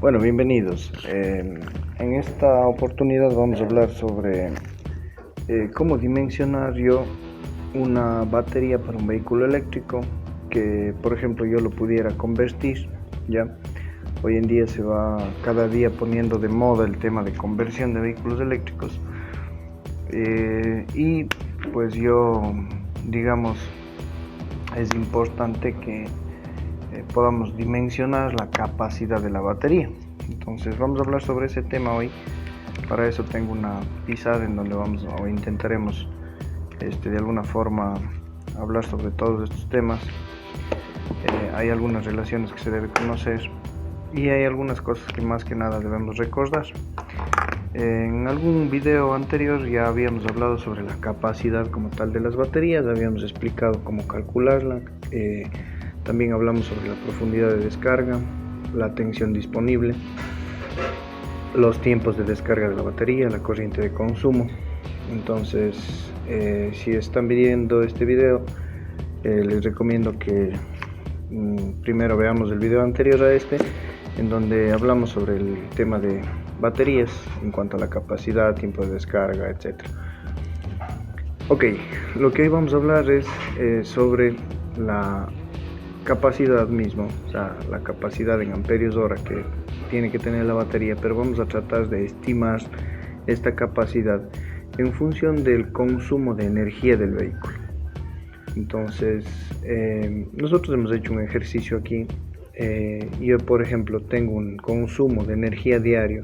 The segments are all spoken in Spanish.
Bueno, bienvenidos. En esta oportunidad vamos a hablar sobre cómo dimensionar yo una batería para un vehículo eléctrico que, por ejemplo, yo lo pudiera convertir, ¿ya? Hoy en día se va cada día poniendo de moda el tema de conversión de vehículos eléctricos y pues digamos, es importante que podamos dimensionar la capacidad de la batería. Entonces vamos a hablar sobre ese tema hoy. Para eso tengo una pizarra en donde intentaremos de alguna forma hablar sobre todos estos temas. Hay algunas relaciones que se deben conocer y hay algunas cosas que más que nada debemos recordar. En algún video anterior ya habíamos hablado sobre la capacidad como tal de las baterías, habíamos explicado cómo calcularla. También hablamos sobre la profundidad de descarga, la tensión disponible, los tiempos de descarga de la batería, la corriente de consumo. Entonces, si están viendo este video, les recomiendo que primero veamos el video anterior a este, en donde hablamos sobre el tema de baterías en cuanto a la capacidad, tiempo de descarga, etc. Ok, lo que hoy vamos a hablar es sobre la capacidad mismo, o sea, la capacidad en amperios hora que tiene que tener la batería, pero vamos a tratar de estimar esta capacidad en función del consumo de energía del vehículo. Entonces, nosotros hemos hecho un ejercicio aquí. Yo, por ejemplo, tengo un consumo de energía diario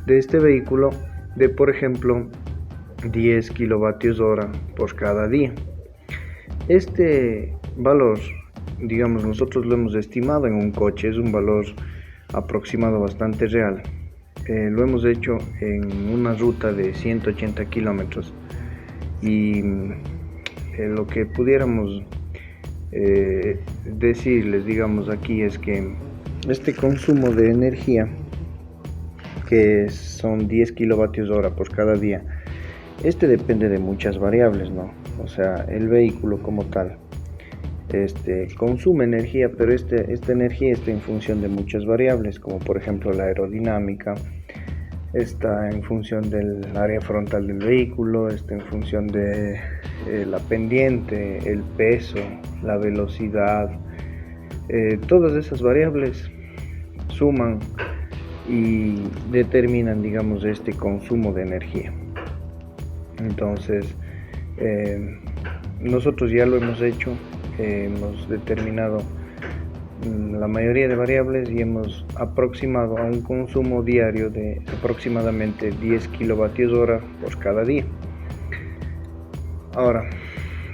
de este vehículo de, por ejemplo, 10 kilovatios hora por cada día. Este valor, digamos, nosotros lo hemos estimado en un coche, es un valor aproximado bastante real. Lo hemos hecho en una ruta de 180 kilómetros y lo que pudiéramos decirles, digamos, aquí es que este consumo de energía, que son 10 kilovatios hora por cada día, depende de muchas variables, ¿no? O sea, el vehículo como tal consume energía, pero esta energía está en función de muchas variables, como por ejemplo la aerodinámica, está en función del área frontal del vehículo, está en función de la pendiente, el peso, la velocidad. Todas esas variables suman y determinan, digamos, este consumo de energía. Entonces, nosotros ya lo hemos hecho. Hemos determinado la mayoría de variables y hemos aproximado a un consumo diario de aproximadamente 10 kilovatios hora por cada día. Ahora,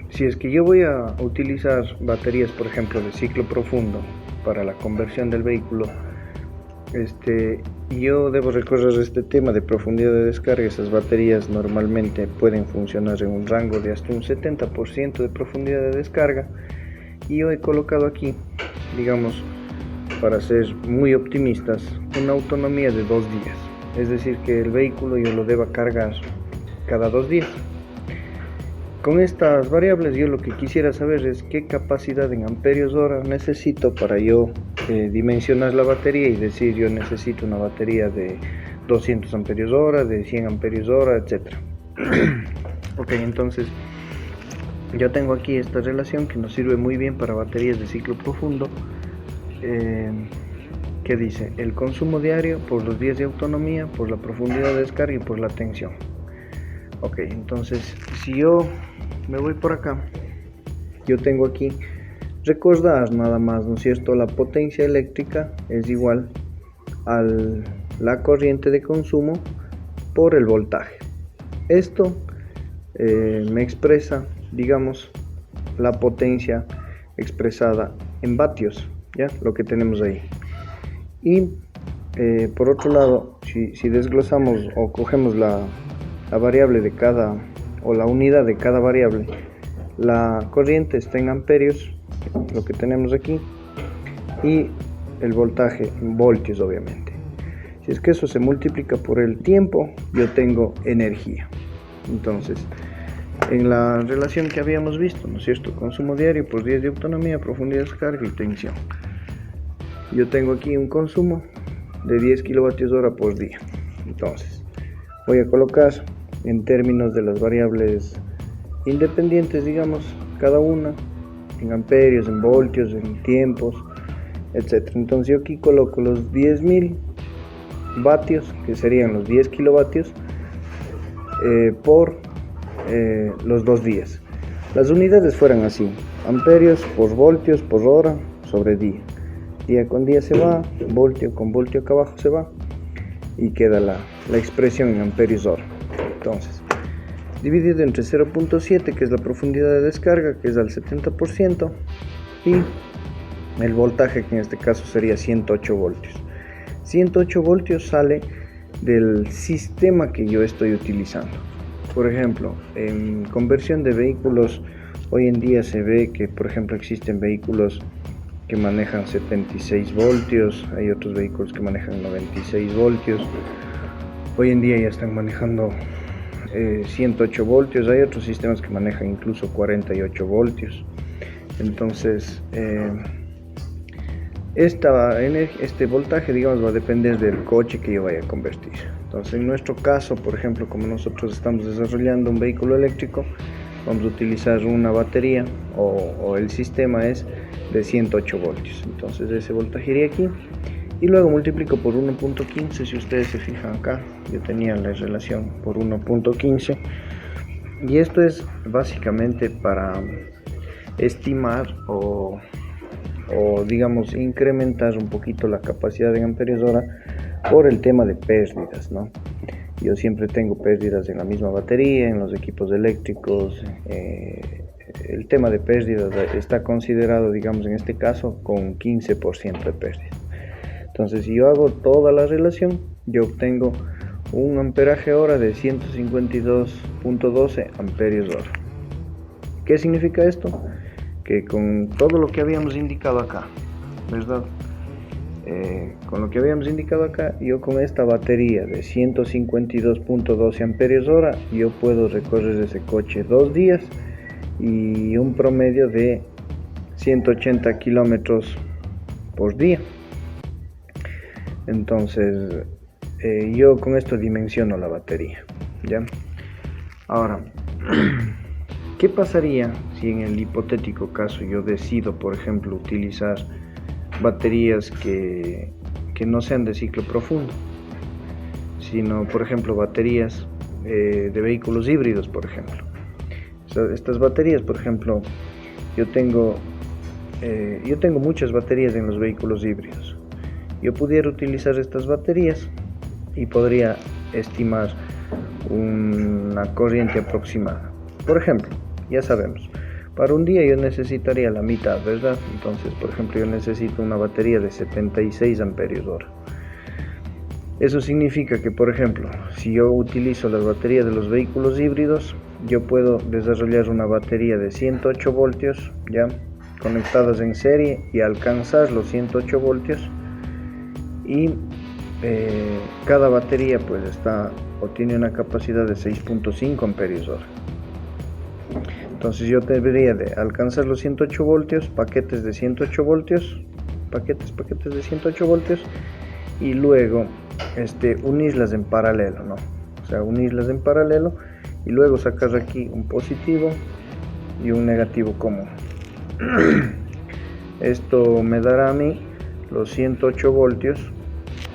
si es que yo voy a utilizar baterías, por ejemplo, de ciclo profundo para la conversión del vehículo, yo debo recorrer este tema de profundidad de descarga. Esas baterías normalmente pueden funcionar en un rango de hasta un 70% de profundidad de descarga, y yo he colocado aquí, digamos, para ser muy optimistas, una autonomía de 2 días, es decir, que el vehículo yo lo deba cargar cada 2 días. Con estas variables yo lo que quisiera saber es qué capacidad en amperios hora necesito para yo dimensionar la batería y decir yo necesito una batería de 200 amperios hora, de 100 amperios hora, etc. Ok, entonces yo tengo aquí esta relación que nos sirve muy bien para baterías de ciclo profundo, que dice el consumo diario por los días de autonomía, por la profundidad de descarga y por la tensión. Ok, entonces si yo me voy por acá, yo tengo aquí, recordar nada más, ¿no es cierto? La potencia eléctrica es igual a la corriente de consumo por el voltaje. Esto me expresa, digamos, la potencia expresada en vatios, ¿ya? Lo que tenemos ahí. Y por otro lado, si desglosamos o cogemos la variable de cada, o la unidad de cada variable, la corriente está en amperios, lo que tenemos aquí, y el voltaje en voltios, obviamente. Si es que eso se multiplica por el tiempo, yo tengo energía. Entonces, en la relación que habíamos visto, ¿no es cierto? Consumo diario por días de autonomía, profundidad de descarga y tensión. Yo tengo aquí un consumo de 10 kilovatios hora por día. Entonces voy a colocar en términos de las variables independientes, digamos, cada una en amperios, en voltios, en tiempos, etc. Entonces yo aquí coloco los 10.000 vatios, que serían los 10 kilovatios, por los 2 días. Las unidades fueran así: amperios por voltios por hora sobre día. Día con día se va, voltio con voltio acá abajo se va, y queda la expresión en amperios hora. Entonces, dividido entre 0.7, que es la profundidad de descarga, que es al 70%, y el voltaje, que en este caso sería 108 voltios. 108 voltios sale del sistema que yo estoy utilizando. Por ejemplo, en conversión de vehículos, hoy en día se ve que, por ejemplo, existen vehículos que manejan 76 voltios, hay otros vehículos que manejan 96 voltios, hoy en día ya están manejando 108 voltios, hay otros sistemas que manejan incluso 48 voltios. Entonces, este voltaje, digamos, va a depender del coche que yo vaya a convertir. Entonces, en nuestro caso, por ejemplo, como nosotros estamos desarrollando un vehículo eléctrico, vamos a utilizar una batería o el sistema es de 108 voltios. Entonces ese voltaje iría aquí y luego multiplico por 1.15. Si ustedes se fijan acá, yo tenía la relación por 1.15, y esto es básicamente para estimar o digamos incrementar un poquito la capacidad en amperios hora por el tema de pérdidas, ¿no? Yo siempre tengo pérdidas en la misma batería, en los equipos eléctricos. El tema de pérdidas está considerado, digamos, en este caso con 15% de pérdida. Entonces, si yo hago toda la relación, yo obtengo un amperaje hora de 152.12 amperios hora. ¿Qué significa esto? Que con todo lo que habíamos indicado acá, ¿verdad? Con lo que habíamos indicado acá, yo con esta batería de 152.12 amperios hora, yo puedo recorrer ese coche 2 días y un promedio de 180 kilómetros por día. Entonces, yo con esto dimensiono la batería, ¿ya? Ahora, ¿qué pasaría si en el hipotético caso yo decido, por ejemplo, utilizar baterías que no sean de ciclo profundo, sino, por ejemplo, baterías de vehículos híbridos, por ejemplo? Estas baterías, por ejemplo, yo tengo muchas baterías en los vehículos híbridos. Yo pudiera utilizar estas baterías y podría estimar una corriente aproximada. Por ejemplo, ya sabemos, para un día yo necesitaría la mitad, ¿verdad? Entonces, por ejemplo, yo necesito una batería de 76 amperios hora. Eso significa que, por ejemplo, si yo utilizo las baterías de los vehículos híbridos, yo puedo desarrollar una batería de 108 voltios, ya conectadas en serie, y alcanzar los 108 voltios. Y cada batería pues tiene una capacidad de 6.5 amperios hora. Entonces yo debería de alcanzar los 108 voltios, paquetes de 108 voltios, paquetes de 108 voltios, y luego unirlas en paralelo, ¿no? O sea, unirlas en paralelo y luego sacar aquí un positivo y un negativo común. Esto me dará a mí los 108 voltios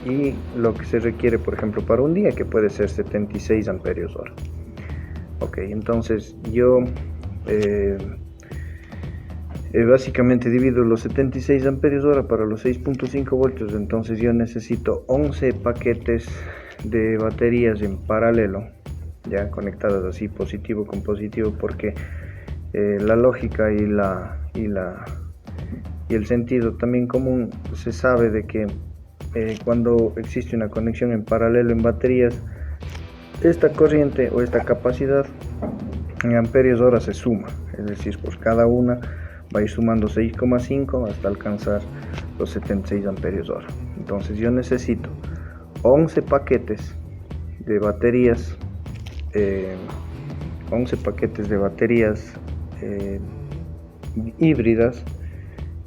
y lo que se requiere, por ejemplo, para un día, que puede ser 76 amperios hora. Ok, entonces yo básicamente divido los 76 amperios hora para los 6.5 voltios. Entonces yo necesito 11 paquetes de baterías en paralelo, ya conectadas así, positivo con positivo, porque la lógica y el sentido también común se sabe de que cuando existe una conexión en paralelo en baterías, esta corriente o esta capacidad en amperios hora se suma, es decir, pues cada una va a ir sumando 6,5 hasta alcanzar los 76 amperios hora. Entonces yo necesito 11 paquetes de baterías, 11 paquetes de baterías híbridas,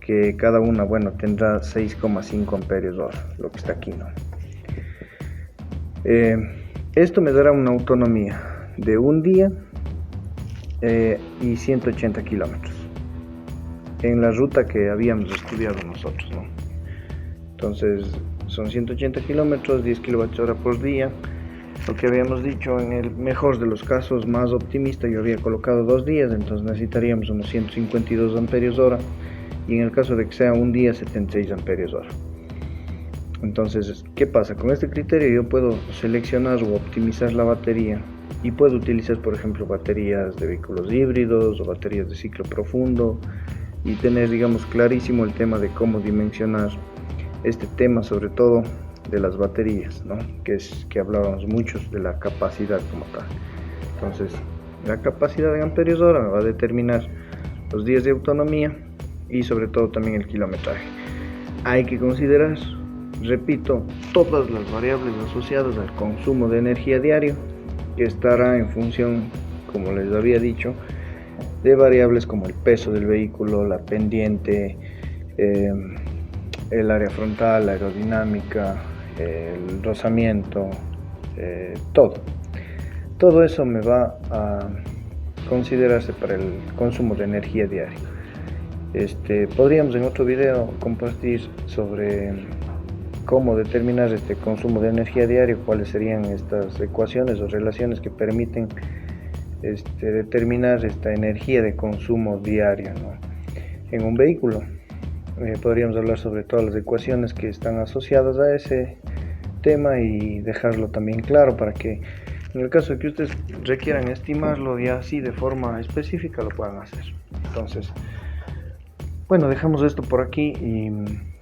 que cada una, bueno, tendrá 6,5 amperios hora, lo que está aquí, ¿no? Esto me dará una autonomía de un día y 180 kilómetros en la ruta que habíamos estudiado nosotros, ¿no? Entonces son 180 kilómetros, 10 kilovatios hora por día. Lo que habíamos dicho, en el mejor de los casos, más optimista, yo había colocado 2 días, entonces necesitaríamos unos 152 amperios hora, y en el caso de que sea un día, 76 amperios hora. Entonces, ¿qué pasa? Con este criterio yo puedo seleccionar o optimizar la batería y puedo utilizar, por ejemplo, baterías de vehículos híbridos o baterías de ciclo profundo, y tener, digamos, clarísimo el tema de cómo dimensionar este tema, sobre todo de las baterías, ¿no? Que hablábamos muchos de la capacidad como tal. Entonces, la capacidad en amperios hora va a determinar los días de autonomía y sobre todo también el kilometraje. Hay que considerar, repito, todas las variables asociadas al consumo de energía diario, que estará en función, como les había dicho, de variables como el peso del vehículo, la pendiente, el área frontal, la aerodinámica, el rozamiento, todo eso me va a considerarse para el consumo de energía diaria. Podríamos en otro video compartir sobre cómo determinar este consumo de energía diario, cuáles serían estas ecuaciones o relaciones que permiten determinar esta energía de consumo diario, ¿no? En un vehículo. Podríamos hablar sobre todas las ecuaciones que están asociadas a ese tema y dejarlo también claro para que en el caso de que ustedes requieran estimarlo ya así de forma específica lo puedan hacer. Entonces, bueno, dejamos esto por aquí y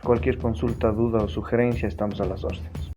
cualquier consulta, duda o sugerencia estamos a las órdenes.